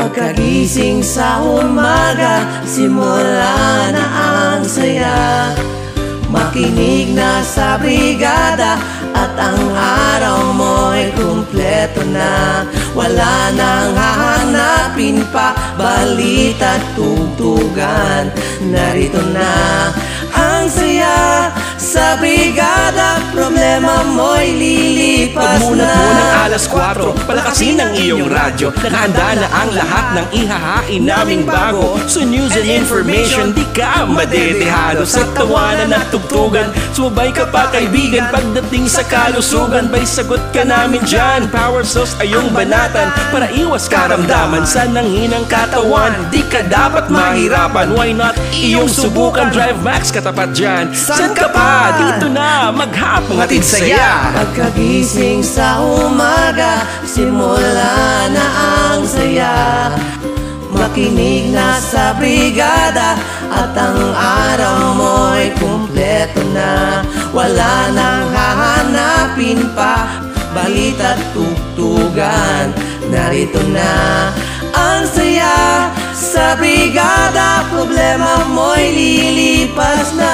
Pagkagising sa umaga, simula na ang saya. Makinig na sa brigada at ang araw mo'y kumpleto na. Wala nang hahanapin pa, balita't tugtugan. Narito na ang saya sa brigada, problema mo'y lilipas na. Pagmulat mo ng alas 4, palakasin ang iyong radyo. Nakahanda na ang lahat ng ihahain naming bago. So news and information, di ka madedehado. Sa tawanan at tugtugan, sumabay ka pa kaibigan. Pagdating sa kalusugan, bay sagot ka namin dyan. Power source ay iyong banatan para iwas karamdaman sa nanghinang katawan. Di ka dapat mahirapan, why not iyong subukan? Drive Max katapat dyan. San ka pa? Dito na, maghapong hatid saya. Pagkagising sa umaga, simula na ang saya. Makinig na sa brigada at ang araw mo'y kumpleto na. Wala nang hahanapin pa, balita't tugtugan. Narito na ang saya sa brigada, problema mo'y lilipas na.